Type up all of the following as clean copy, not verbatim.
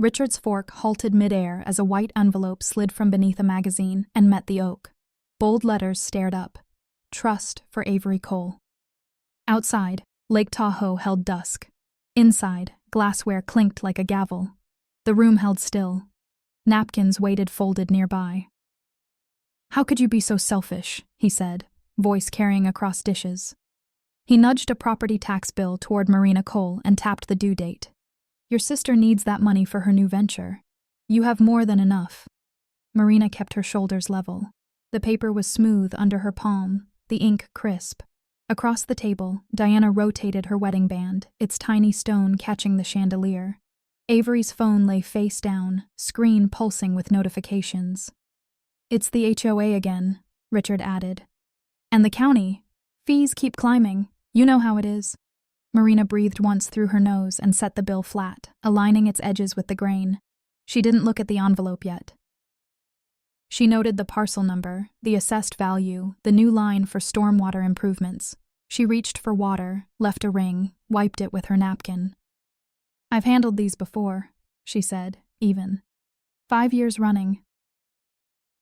Richard's fork halted midair as a white envelope slid from beneath a magazine and met the oak. Bold letters stared up. Trust for Avery Cole. Outside, Lake Tahoe held dusk. Inside, glassware clinked like a gavel. The room held still. Napkins waited folded nearby. "How could you be so selfish?" he said, voice carrying across dishes. He nudged a property tax bill toward Marina Cole and tapped the due date. "Your sister needs that money for her new venture. You have more than enough." Marina kept her shoulders level. The paper was smooth under her palm, the ink crisp. Across the table, Diana rotated her wedding band, its tiny stone catching the chandelier. Avery's phone lay face down, screen pulsing with notifications. "It's the HOA again," Richard added. "And the county. Fees keep climbing. You know how it is." Marina breathed once through her nose and set the bill flat, aligning its edges with the grain. She didn't look at the envelope yet. She noted the parcel number, the assessed value, the new line for stormwater improvements. She reached for water, left a ring, wiped it with her napkin. "I've handled these before," she said, even. 5 years running."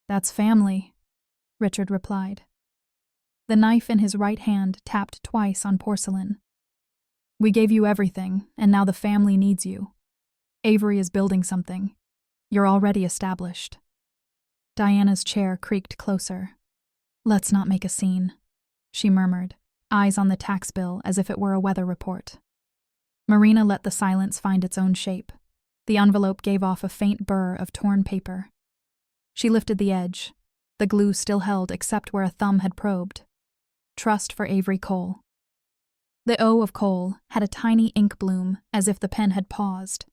"That's family," Richard replied. The knife in his right hand tapped twice on porcelain. "We gave you everything, and now the family needs you. Avery is building something. You're already established." Diana's chair creaked closer. "Let's not make a scene," she murmured, eyes on the tax bill as if it were a weather report. Marina let the silence find its own shape. The envelope gave off a faint burr of torn paper. She lifted the edge. The glue still held except where a thumb had probed. Trust for Avery Cole. The O of Cole had a tiny ink bloom, as if the pen had paused.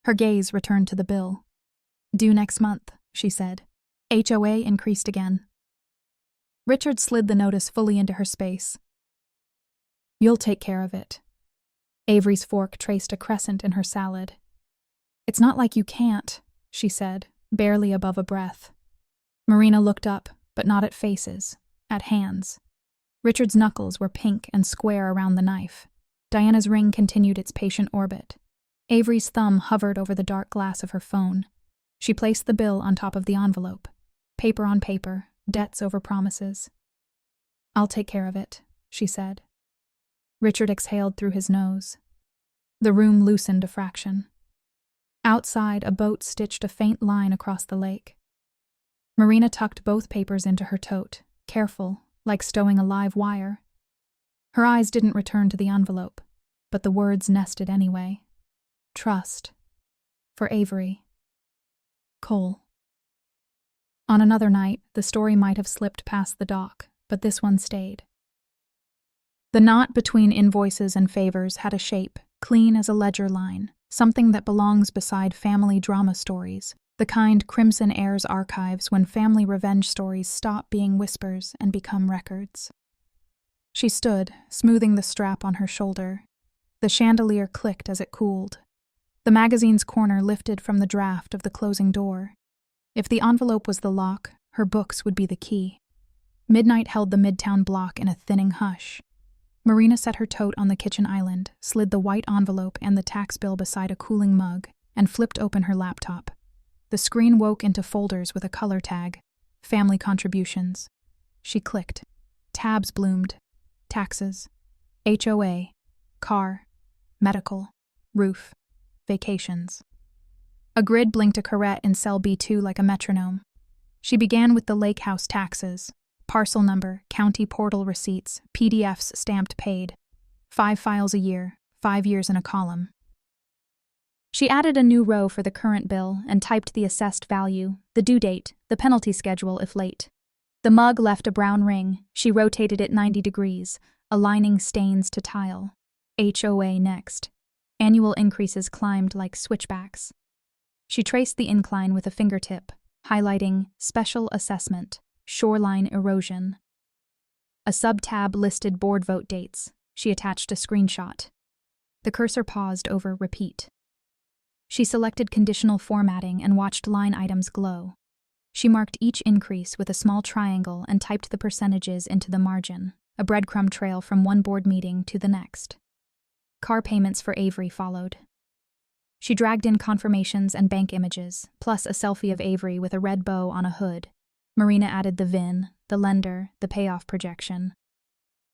Her gaze returned to the bill. "Due next month," she said. HOA increased again. Richard slid the notice fully into her space. "You'll take care of it." Avery's fork traced a crescent in her salad. "It's not like you can't," she said, barely above a breath. Marina looked up, but not at faces, at hands. Richard's knuckles were pink and square around the knife. Diana's ring continued its patient orbit. Avery's thumb hovered over the dark glass of her phone. She placed the bill on top of the envelope. Paper on paper, debts over promises. "I'll take care of it," she said. Richard exhaled through his nose. The room loosened a fraction. Outside, a boat stitched a faint line across the lake. Marina tucked both papers into her tote, careful, like stowing a live wire. Her eyes didn't return to the envelope, but the words nested anyway. Trust. For Avery. Cole. On another night, the story might have slipped past the dock, but this one stayed. The knot between invoices and favors had a shape, clean as a ledger line, something that belongs beside family drama stories, the kind Crimson Heirs archives when family revenge stories stop being whispers and become records. She stood, smoothing the strap on her shoulder. The chandelier clicked as it cooled. The magazine's corner lifted from the draft of the closing door. If the envelope was the lock, her books would be the key. Midnight held the Midtown block in a thinning hush. Marina set her tote on the kitchen island, slid the white envelope and the tax bill beside a cooling mug, and flipped open her laptop. The screen woke into folders with a color tag, Family Contributions. She clicked. Tabs bloomed. Taxes. HOA. Car. Medical. Roof. Vacations. A grid blinked a caret in cell B2 like a metronome. She began with the lake house taxes. Parcel number, county portal receipts, PDFs stamped paid. 5 files a year, 5 years in a column. She added a new row for the current bill and typed the assessed value, the due date, the penalty schedule if late. The mug left a brown ring. She rotated it 90 degrees, aligning stains to tile. HOA next. Annual increases climbed like switchbacks. She traced the incline with a fingertip, highlighting Special Assessment, Shoreline Erosion. A sub-tab listed board vote dates. She attached a screenshot. The cursor paused over Repeat. She selected conditional formatting and watched line items glow. She marked each increase with a small triangle and typed the percentages into the margin, a breadcrumb trail from one board meeting to the next. Car payments for Avery followed. She dragged in confirmations and bank images, plus a selfie of Avery with a red bow on a hood. Marina added the VIN, the lender, the payoff projection.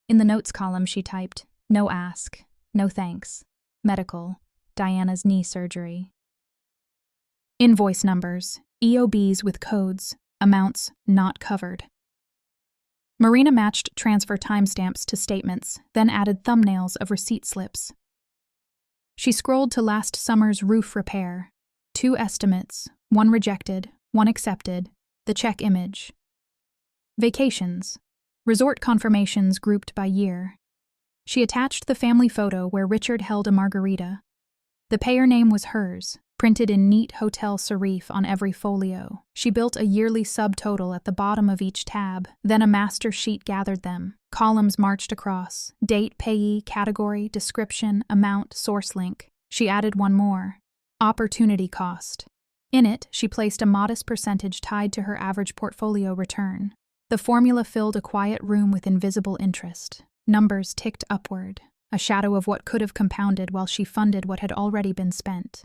In the notes column, she typed, "No ask, no thanks, medical, Diana's knee surgery." Invoice numbers, EOBs with codes, amounts not covered. Marina matched transfer timestamps to statements, then added thumbnails of receipt slips. She scrolled to last summer's roof repair. 2 estimates, 1 rejected, 1 accepted, the check image. Vacations, resort confirmations grouped by year. She attached the family photo where Richard held a margarita. The payer name was hers, printed in neat hotel serif on every folio. She built a yearly subtotal at the bottom of each tab, then a master sheet gathered them. Columns marched across: date, payee, category, description, amount, source link. She added one more: opportunity cost. In it, she placed a modest percentage tied to her average portfolio return. The formula filled a quiet room with invisible interest. Numbers ticked upward, a shadow of what could have compounded while she funded what had already been spent.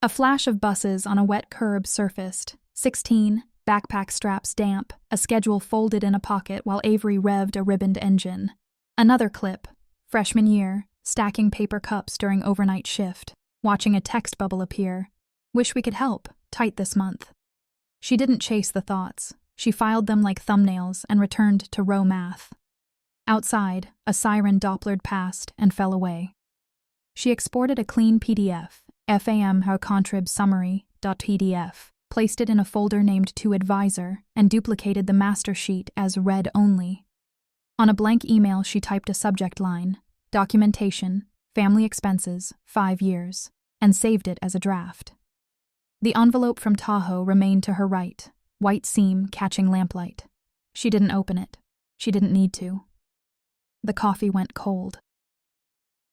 A flash of buses on a wet curb surfaced. 16, backpack straps damp, a schedule folded in a pocket while Avery revved a ribboned engine. Another clip, freshman year, stacking paper cups during overnight shift, watching a text bubble appear. Wish we could help, tight this month. She didn't chase the thoughts. She filed them like thumbnails and returned to row math. Outside, a siren Dopplered past and fell away. She exported a clean PDF, FAM How Contrib Summary.pdf, placed it in a folder named To Advisor, and duplicated the master sheet as read only. On a blank email, she typed a subject line, documentation, family expenses, 5 years, and saved it as a draft. The envelope from Tahoe remained to her right, white seam catching lamplight. She didn't open it. She didn't need to. The coffee went cold.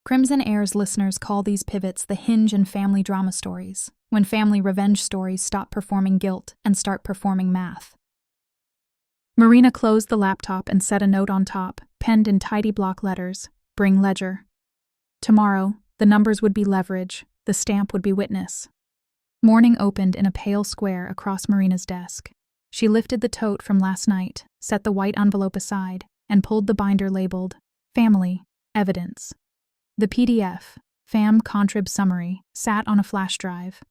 Crimson Heirs listeners call these pivots the hinge in family drama stories, when family revenge stories stop performing guilt and start performing math. Marina closed the laptop and set a note on top, penned in tidy block letters, "Bring ledger." Tomorrow, the numbers would be leverage, the stamp would be witness. Morning opened in a pale square across Marina's desk. She lifted the tote from last night, set the white envelope aside, and pulled the binder labeled Family, Evidence. The PDF, FAM Contrib Summary, sat on a flash drive.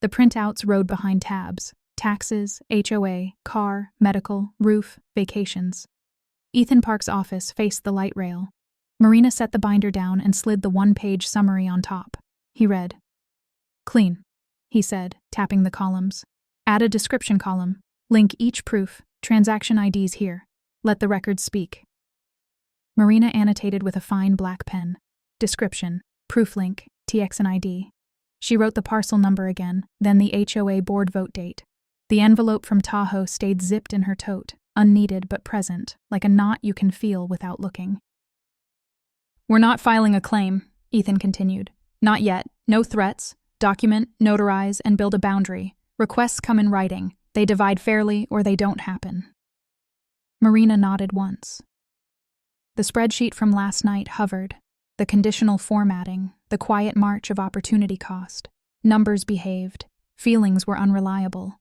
The printouts rode behind tabs: taxes, HOA, car, medical, roof, vacations. Ethan Park's office faced the light rail. Marina set the binder down and slid the 1-page summary on top. He read. "Clean," he said, tapping the columns. "Add a description column. Link each proof. Transaction IDs here. Let the records speak." Marina annotated with a fine black pen. Description, proof link, TXN ID. She wrote the parcel number again, then the HOA board vote date. The envelope from Tahoe stayed zipped in her tote, unneeded but present, like a knot you can feel without looking. "We're not filing a claim," Ethan continued. "Not yet. No threats. Document, notarize, and build a boundary. Requests come in writing. They divide fairly or they don't happen." Marina nodded once. The spreadsheet from last night hovered. The conditional formatting, the quiet march of opportunity cost. Numbers behaved. Feelings were unreliable.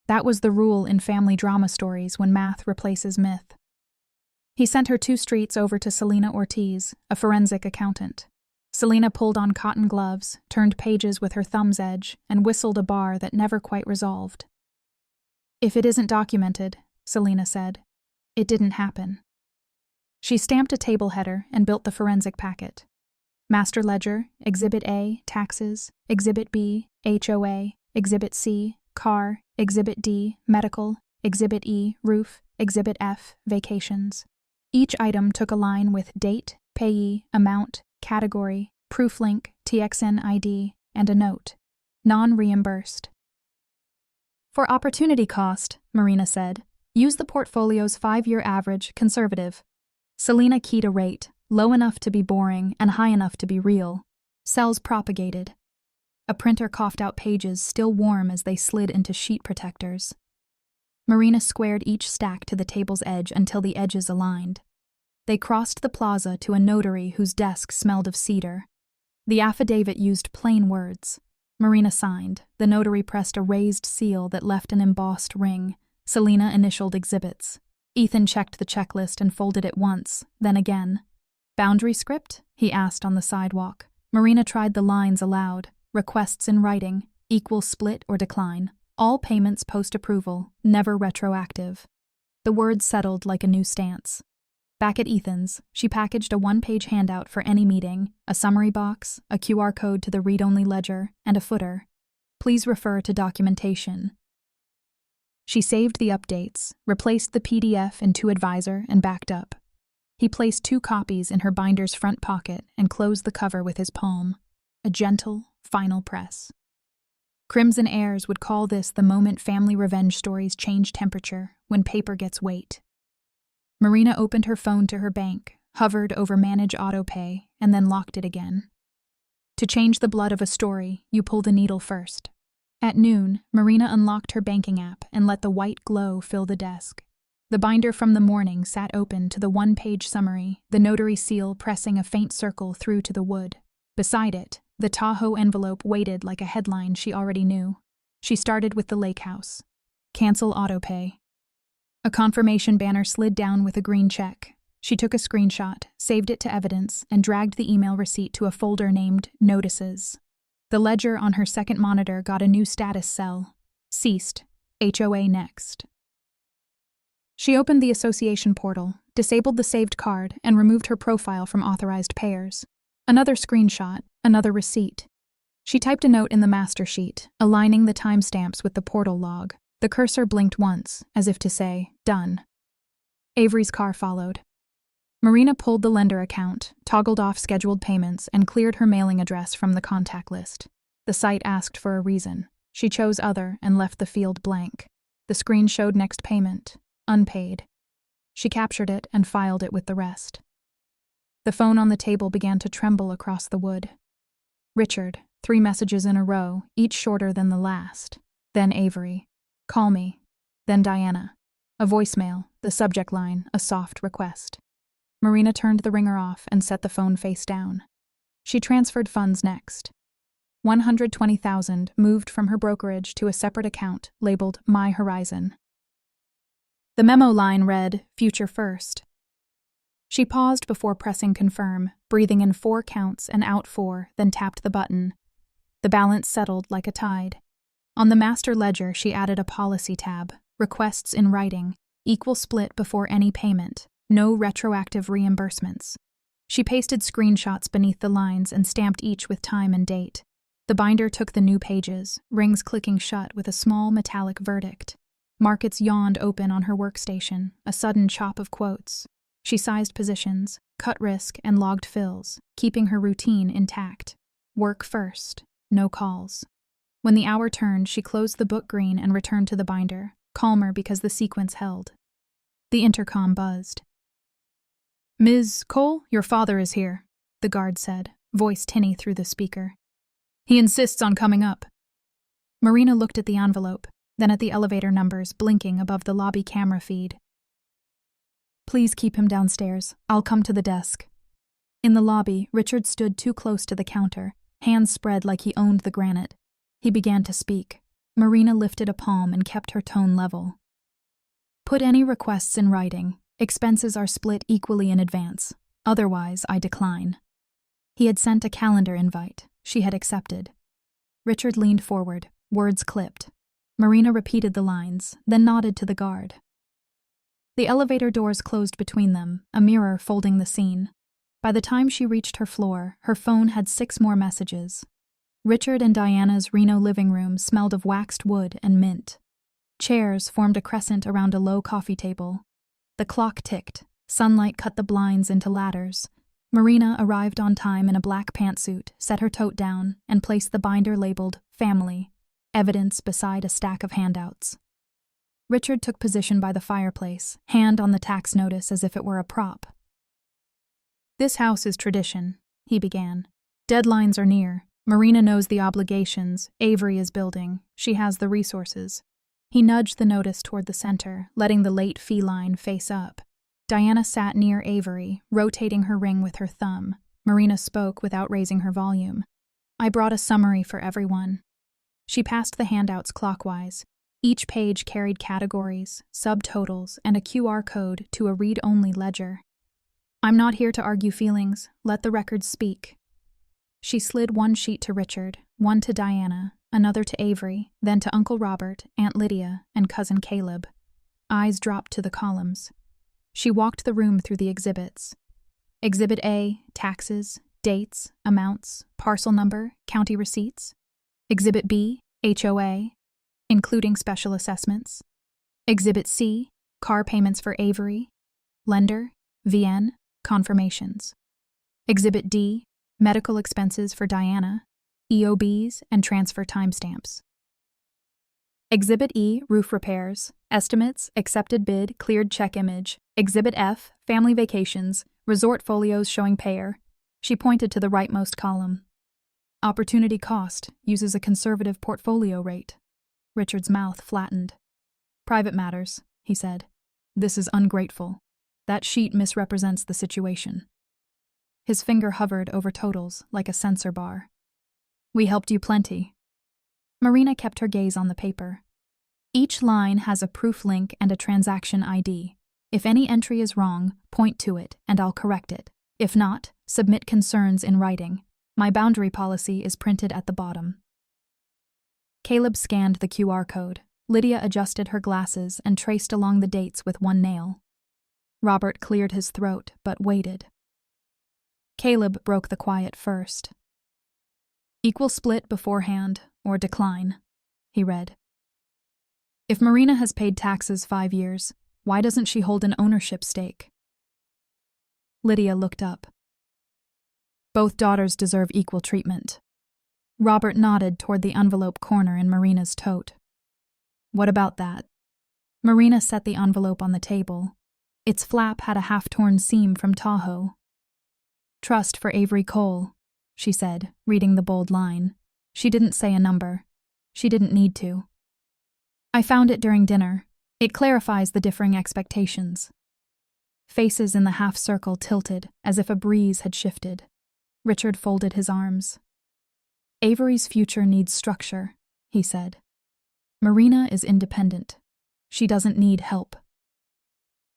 That was the rule in family drama stories when math replaces myth. He sent her 2 streets over to Selena Ortiz, a forensic accountant. Selena pulled on cotton gloves, turned pages with her thumb's edge, and whistled a bar that never quite resolved. "If it isn't documented," Selena said, "it didn't happen." She stamped a table header and built the forensic packet. Master ledger, Exhibit A, taxes, Exhibit B, HOA, Exhibit C, car, Exhibit D, medical, Exhibit E, roof, Exhibit F, vacations. Each item took a line with date, payee, amount, category, proof link, TXN ID, and a note. Non-reimbursed. "For opportunity cost," Marina said, "use the portfolio's 5-year average, conservative." Selena keyed a rate, low enough to be boring and high enough to be real. Cells propagated. A printer coughed out pages still warm as they slid into sheet protectors. Marina squared each stack to the table's edge until the edges aligned. They crossed the plaza to a notary whose desk smelled of cedar. The affidavit used plain words. Marina signed. The notary pressed a raised seal that left an embossed ring. Selena initialed exhibits. Ethan checked the checklist and folded it once, then again. "Boundary script?" he asked on the sidewalk. Marina tried the lines aloud. "Requests in writing, equal split or decline. All payments post-approval, never retroactive." The words settled like a new stance. Back at Ethan's, she packaged a one-page handout for any meeting, a summary box, a QR code to the read-only ledger, and a footer. "Please refer to documentation." She saved the updates, replaced the PDF in ToAdvisor, and backed up. He placed 2 copies in her binder's front pocket and closed the cover with his palm. A gentle, final press. Crimson Heirs would call this the moment family revenge stories change temperature, when paper gets weight. Marina opened her phone to her bank, hovered over Manage Autopay, and then locked it again. To change the blood of a story, you pull the needle first. At noon, Marina unlocked her banking app and let the white glow fill the desk. The binder from the morning sat open to the one-page summary, the notary seal pressing a faint circle through to the wood. Beside it, the Tahoe envelope waited like a headline she already knew. She started with the lake house. "Cancel autopay." A confirmation banner slid down with a green check. She took a screenshot, saved it to evidence, and dragged the email receipt to a folder named Notices. The ledger on her second monitor got a new status cell. Ceased. HOA next. She opened the association portal, disabled the saved card, and removed her profile from authorized payers. Another screenshot, another receipt. She typed a note in the master sheet, aligning the timestamps with the portal log. The cursor blinked once, as if to say, "Done." Avery's car followed. Marina pulled the lender account, toggled off scheduled payments, and cleared her mailing address from the contact list. The site asked for a reason. She chose other and left the field blank. The screen showed next payment, unpaid. She captured it and filed it with the rest. The phone on the table began to tremble across the wood. Richard, 3 messages in a row, each shorter than the last. Then Avery. "Call me." Then Diana. A voicemail, the subject line, a soft request. Marina turned the ringer off and set the phone face down. She transferred funds next. $120,000 moved from her brokerage to a separate account labeled My Horizon. The memo line read, "Future First." She paused before pressing confirm, breathing in 4 counts and out 4, then tapped the button. The balance settled like a tide. On the master ledger, she added a policy tab, requests in writing, equal split before any payment, no retroactive reimbursements. She pasted screenshots beneath the lines and stamped each with time and date. The binder took the new pages, rings clicking shut with a small metallic verdict. Markets yawned open on her workstation, a sudden chop of quotes. She sized positions, cut risk, and logged fills, keeping her routine intact. Work first, no calls. When the hour turned, she closed the book green and returned to the binder, calmer because the sequence held. The intercom buzzed. "Ms. Cole, your father is here," the guard said, voice tinny through the speaker. "He insists on coming up." Marina looked at the envelope, then at the elevator numbers blinking above the lobby camera feed. "Please keep him downstairs. I'll come to the desk." In the lobby, Richard stood too close to the counter, hands spread like he owned the granite. He began to speak. Marina lifted a palm and kept her tone level. "Put any requests in writing. Expenses are split equally in advance. Otherwise, I decline." He had sent a calendar invite. She had accepted. Richard leaned forward, words clipped. Marina repeated the lines, then nodded to the guard. The elevator doors closed between them, a mirror folding the scene. By the time she reached her floor, her phone had 6 more messages. Richard and Diana's Reno living room smelled of waxed wood and mint. Chairs formed a crescent around a low coffee table. The clock ticked. Sunlight cut the blinds into ladders. Marina arrived on time in a black pantsuit, set her tote down, and placed the binder labeled Family, evidence beside a stack of handouts. Richard took position by the fireplace, hand on the tax notice as if it were a prop. "This house is tradition," he began. "Deadlines are near. Marina knows the obligations. Avery is building. She has the resources." He nudged the notice toward the center, letting the late feline face up. Diana sat near Avery, rotating her ring with her thumb. Marina spoke without raising her volume. I brought a summary for everyone. She passed the handouts clockwise. Each page carried categories, subtotals, and a QR code to a read-only ledger. I'm not here to argue feelings. Let the records speak. She slid one sheet to Richard, one to Diana, another to Avery, then to Uncle Robert, Aunt Lydia, and Cousin Caleb. Eyes dropped to the columns. She walked the room through the exhibits. Exhibit A, taxes, dates, amounts, parcel number, county receipts. Exhibit B, HOA, including special assessments. Exhibit C, car payments for Avery, lender, VN, confirmations. Exhibit D, medical expenses for Diana, EOBs, and transfer timestamps. Exhibit E, roof repairs, estimates, accepted bid, cleared check image. Exhibit F, family vacations, resort folios showing payer. She pointed to the rightmost column. Opportunity cost uses a conservative portfolio rate. Richard's mouth flattened. Private matters, he said. This is ungrateful. That sheet misrepresents the situation. His finger hovered over totals like a censor bar. We helped you plenty. Marina kept her gaze on the paper. Each line has a proof link and a transaction ID. If any entry is wrong, point to it, and I'll correct it. If not, submit concerns in writing. My boundary policy is printed at the bottom. Caleb scanned the QR code. Lydia adjusted her glasses and traced along the dates with one nail. Robert cleared his throat, but waited. Caleb broke the quiet first. Equal split beforehand, or decline, he read. If Marina has paid taxes 5 years, why doesn't she hold an ownership stake? Lydia looked up. Both daughters deserve equal treatment. Robert nodded toward the envelope corner in Marina's tote. What about that? Marina set the envelope on the table. Its flap had a half-torn seam from Tahoe. Trust for Avery Cole, she said, reading the bold line. She didn't say a number. She didn't need to. I found it during dinner. It clarifies the differing expectations. Faces in the half-circle tilted, as if a breeze had shifted. Richard folded his arms. Avery's future needs structure, he said. Marina is independent. She doesn't need help.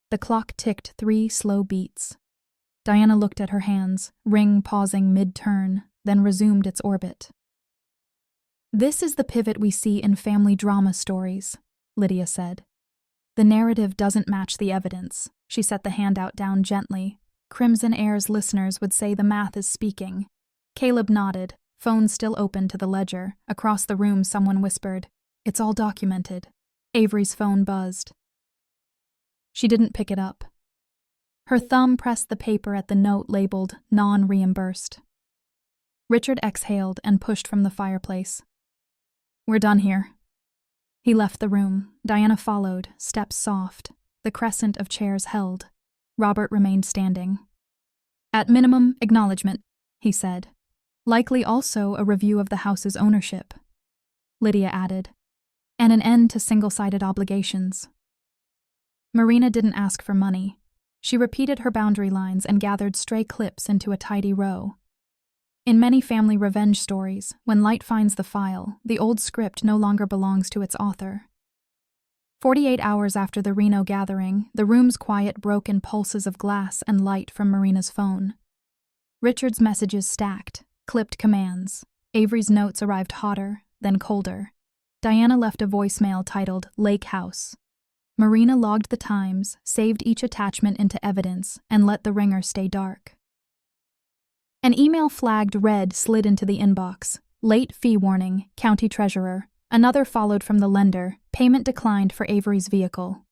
The clock ticked 3 slow beats. Diana looked at her hands, ring pausing mid-turn, then resumed its orbit. This is the pivot we see in family drama stories, Lydia said. The narrative doesn't match the evidence. She set the handout down gently. Crimson Heirs listeners would say the math is speaking. Caleb nodded, phone still open to the ledger. Across the room someone whispered, "It's all documented." Avery's phone buzzed. She didn't pick it up. Her thumb pressed the paper at the note labeled non-reimbursed. Richard exhaled and pushed from the fireplace. We're done here. He left the room. Diana followed, steps soft. The crescent of chairs held. Robert remained standing. At minimum, acknowledgement, he said. Likely also a review of the house's ownership. Lydia added. And an end to single-sided obligations. Marina didn't ask for money. She repeated her boundary lines and gathered stray clips into a tidy row. In many family revenge stories, when light finds the file, the old script no longer belongs to its author. 48 hours after the Reno gathering, the room's quiet broke in pulses of glass and light from Marina's phone. Richard's messages stacked, clipped commands. Avery's notes arrived hotter, then colder. Diana left a voicemail titled Lake House. Marina logged the times, saved each attachment into evidence, and let the ringer stay dark. An email flagged red slid into the inbox. Late fee warning, county treasurer. Another followed from the lender, payment declined for Avery's vehicle.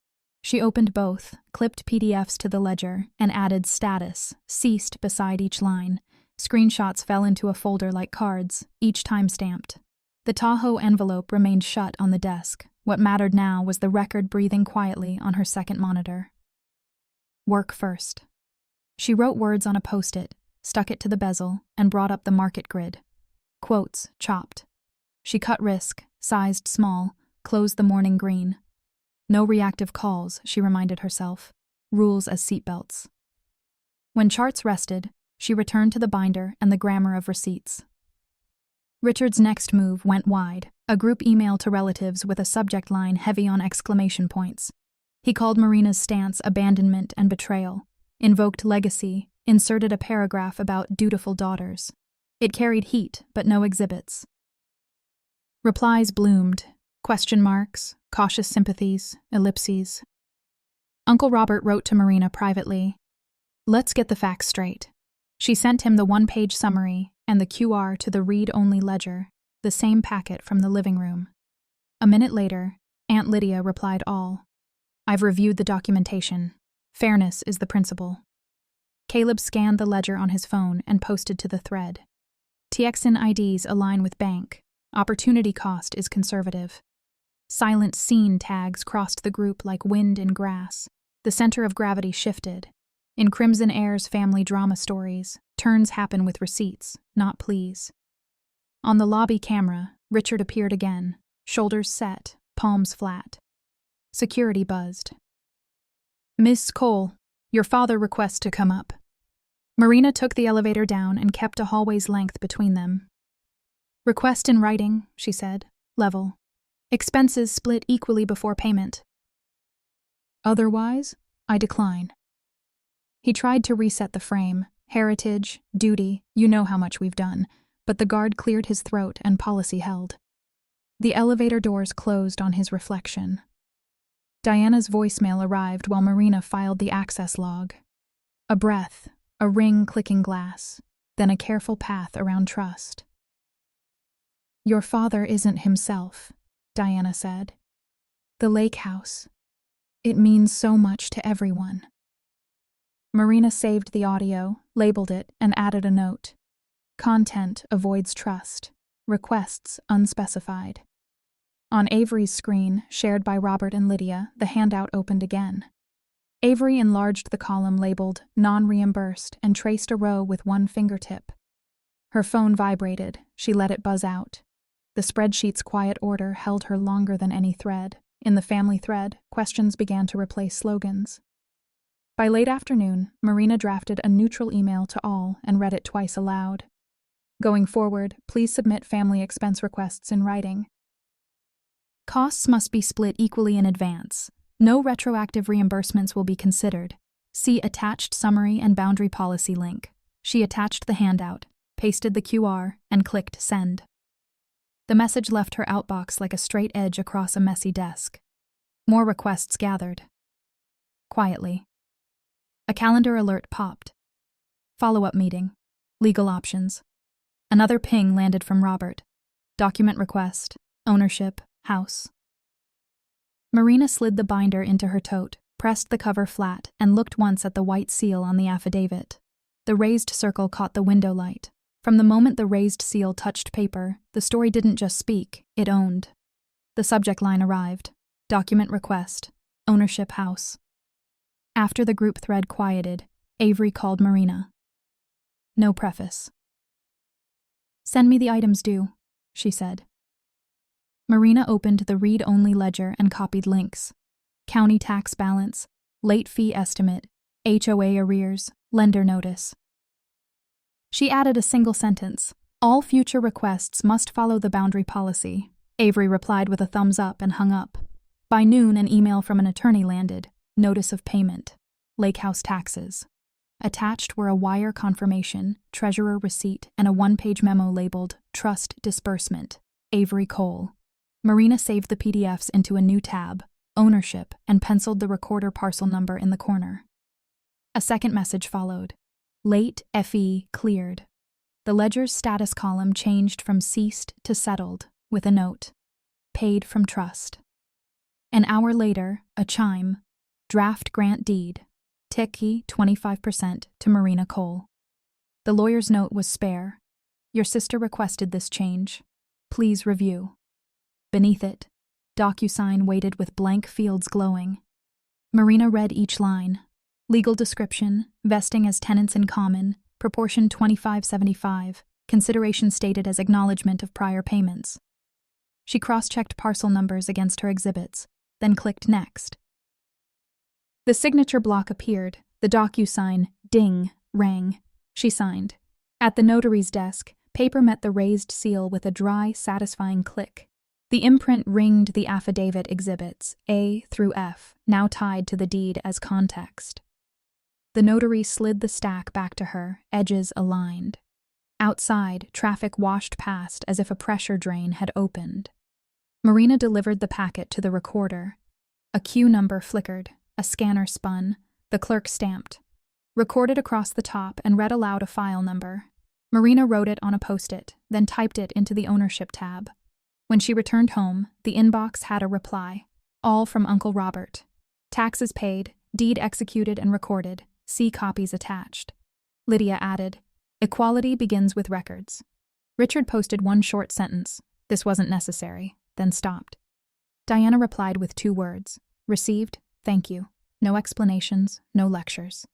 She opened both, clipped PDFs to the ledger, and added status, ceased beside each line. Screenshots fell into a folder like cards, each time stamped. The Tahoe envelope remained shut on the desk. What mattered now was the record breathing quietly on her second monitor. Work first. She wrote words on a post-it, stuck it to the bezel, and brought up the market grid. Quotes chopped. She cut risk, sized small, closed the morning green. No reactive calls, she reminded herself. Rules as seatbelts. When charts rested, She returned to the binder and the grammar of receipts. Richard's next move went wide, a group email to relatives with a subject line heavy on exclamation points. He called Marina's stance abandonment and betrayal, invoked legacy, inserted a paragraph about dutiful daughters. It carried heat, but no exhibits. Replies bloomed, question marks, cautious sympathies, ellipses. Uncle Robert wrote to Marina privately, "Let's get the facts straight." She sent him the one-page summary and the QR to the read-only ledger, the same packet from the living room. A minute later, Aunt Lydia replied all. "I've reviewed the documentation. Fairness is the principle." Caleb scanned the ledger on his phone and posted to the thread. TXN IDs align with bank. Opportunity cost is conservative. Silent scene tags crossed the group like wind in grass. The center of gravity shifted. In Crimson Heirs family drama stories, turns happen with receipts, not pleas. On the lobby camera, Richard appeared again, shoulders set, palms flat. Security buzzed. "Miss Cole, your father requests to come up." Marina took the elevator down and kept a hallway's length between them. "Request in writing," she said, level. "Expenses split equally before payment. Otherwise, I decline." He tried to reset the frame, heritage, duty, you know how much we've done, but the guard cleared his throat and policy held. The elevator doors closed on his reflection. Diana's voicemail arrived while Marina filed the access log. A breath, a ring clicking glass, then a careful path around trust. "Your father isn't himself," Diana said. "The lake house. It means so much to everyone." Marina saved the audio, labeled it, and added a note. Content avoids trust. Requests unspecified. On Avery's screen, shared by Robert and Lydia, the handout opened again. Avery enlarged the column labeled non-reimbursed and traced a row with one fingertip. Her phone vibrated. She let it buzz out. The spreadsheet's quiet order held her longer than any thread. In the family thread, questions began to replace slogans. By late afternoon, Marina drafted a neutral email to all and read it twice aloud. "Going forward, please submit family expense requests in writing. Costs must be split equally in advance. No retroactive reimbursements will be considered. See attached summary and boundary policy link." She attached the handout, pasted the QR, and clicked send. The message left her outbox like a straight edge across a messy desk. More requests gathered. Quietly. A calendar alert popped. Follow-up meeting. Legal options. Another ping landed from Robert. Document request. Ownership. House. Marina slid the binder into her tote, pressed the cover flat, and looked once at the white seal on the affidavit. The raised circle caught the window light. From the moment the raised seal touched paper, the story didn't just speak, it owned. The subject line arrived. Document request. Ownership house. After the group thread quieted, Avery called Marina. No preface. "Send me the items due," she said. Marina opened the read-only ledger and copied links. County tax balance, late fee estimate, HOA arrears, lender notice. She added a single sentence. "All future requests must follow the boundary policy." Avery replied with a thumbs up and hung up. By noon, an email from an attorney landed. Notice of payment. Lake house taxes. Attached were a wire confirmation, treasurer receipt, and a one-page memo labeled Trust Disbursement. Avery Cole. Marina saved the PDFs into a new tab, Ownership, and penciled the recorder parcel number in the corner. A second message followed. Late FE cleared. The ledger's status column changed from ceased to settled, with a note. Paid from trust. An hour later, a chime. Draft grant deed. Ticky 25% to Marina Cole. The lawyer's note was spare. Your sister requested this change. Please review. Beneath it, DocuSign waited with blank fields glowing. Marina read each line. Legal description, vesting as tenants in common, proportion 25/75, consideration stated as acknowledgement of prior payments. She cross-checked parcel numbers against her exhibits, then clicked next. The signature block appeared, the DocuSign ding rang. She signed. At the notary's desk, paper met the raised seal with a dry, satisfying click. The imprint ringed the affidavit exhibits, A through F, now tied to the deed as context. The notary slid the stack back to her, edges aligned. Outside, traffic washed past as if a pressure drain had opened. Marina delivered the packet to the recorder. A queue number flickered, a scanner spun, the clerk stamped. Recorded across the top and read aloud a file number. Marina wrote it on a post-it, then typed it into the ownership tab. When she returned home, the inbox had a reply. All from Uncle Robert. Taxes paid, deed executed and recorded, see copies attached. Lydia added, "Equality begins with records." Richard posted one short sentence, "This wasn't necessary," then stopped. Diana replied with 2 words, "Received, thank you. No explanations, no lectures."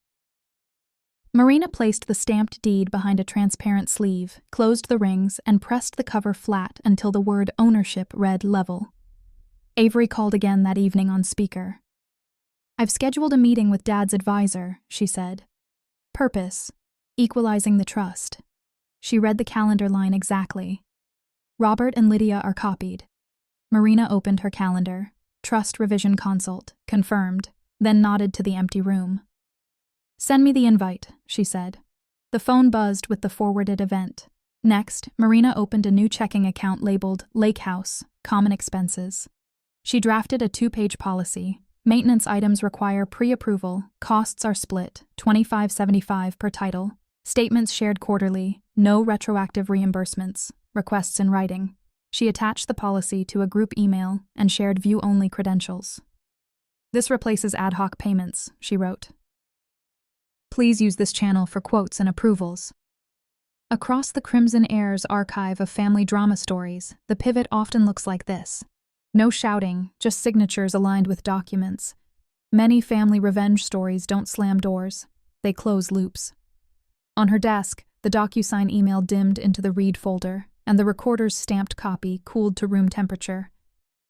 Marina placed the stamped deed behind a transparent sleeve, closed the rings, and pressed the cover flat until the word ownership read level. Avery called again that evening on speaker. "I've scheduled a meeting with Dad's advisor," she said. "Purpose: equalizing the trust." She read the calendar line exactly. Robert and Lydia are copied. Marina opened her calendar. Trust revision consult, confirmed, then nodded to the empty room. "Send me the invite," she said. The phone buzzed with the forwarded event. Next, Marina opened a new checking account labeled Lake House, Common Expenses. She drafted a 2-page policy. Maintenance items require pre-approval, costs are split, $25.75 per title, statements shared quarterly, no retroactive reimbursements, requests in writing. She attached the policy to a group email and shared view-only credentials. "This replaces ad hoc payments," she wrote. "Please use this channel for quotes and approvals." Across the Crimson Heirs archive of family drama stories, the pivot often looks like this. No shouting, just signatures aligned with documents. Many family revenge stories don't slam doors, they close loops. On her desk, the DocuSign email dimmed into the read folder, and the recorder's stamped copy cooled to room temperature.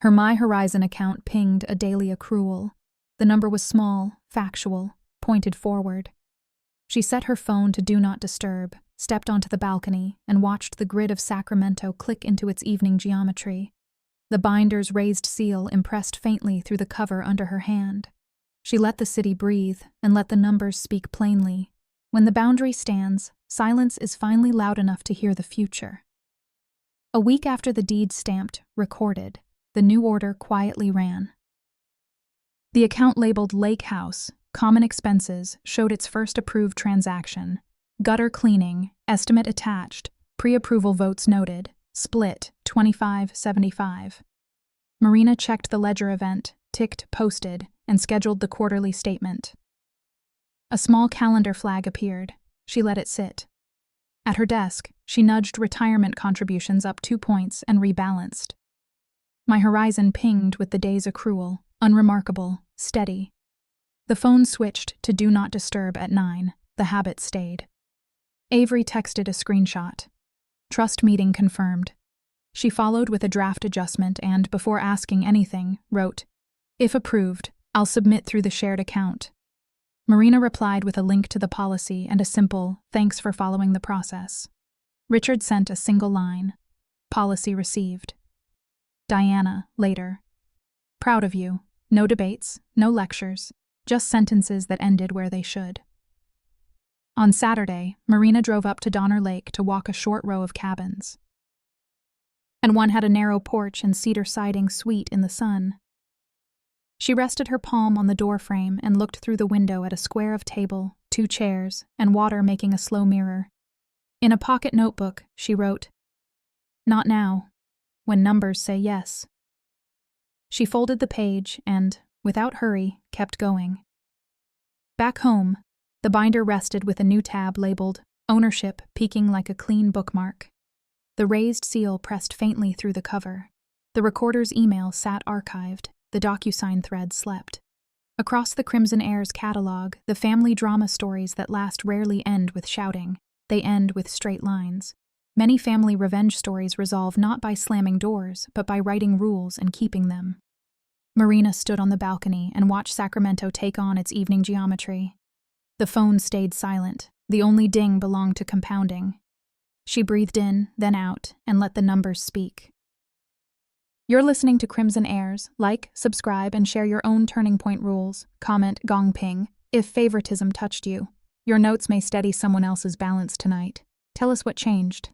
Her My Horizon account pinged a daily accrual. The number was small, factual, pointed forward. She set her phone to Do Not Disturb, stepped onto the balcony, and watched the grid of Sacramento click into its evening geometry. The binder's raised seal impressed faintly through the cover under her hand. She let the city breathe and let the numbers speak plainly. When the boundary stands, silence is finally loud enough to hear the future. A week after the deed stamped, recorded, the new order quietly ran. The account labeled Lake House, Common Expenses, showed its first approved transaction. Gutter cleaning, estimate attached, pre-approval votes noted, split, $25.75. Marina checked the ledger event, ticked posted, and scheduled the quarterly statement. A small calendar flag appeared. She let it sit. At her desk, she nudged retirement contributions up 2 points and rebalanced. My Horizon pinged with the day's accrual, unremarkable, steady. The phone switched to Do Not Disturb at 9. The habit stayed. Avery texted a screenshot. Trust meeting confirmed. She followed with a draft adjustment and, before asking anything, wrote, "If approved, I'll submit through the shared account." Marina replied with a link to the policy and a simple, "Thanks for following the process." Richard sent a single line. "Policy received." Diana, later. "Proud of you. No debates, no lectures. Just sentences that ended where they should." On Saturday, Marina drove up to Donner Lake to walk a short row of cabins. And one had a narrow porch and cedar siding sweet in the sun. She rested her palm on the doorframe and looked through the window at a square of table, 2 chairs, and water making a slow mirror. In a pocket notebook, she wrote, "Not now, when numbers say yes." She folded the page and, without hurry, kept going. Back home, the binder rested with a new tab labeled Ownership peeking like a clean bookmark. The raised seal pressed faintly through the cover. The recorder's email sat archived. The DocuSign thread slept. Across the Crimson Heirs catalog, the family drama stories that last rarely end with shouting. They end with straight lines. Many family revenge stories resolve not by slamming doors, but by writing rules and keeping them. Marina stood on the balcony and watched Sacramento take on its evening geometry. The phone stayed silent. The only ding belonged to compounding. She breathed in, then out, and let the numbers speak. You're listening to Crimson Heirs. Like, subscribe, and share your own turning point rules. Comment gong ping if favoritism touched you. Your notes may steady someone else's balance tonight. Tell us what changed.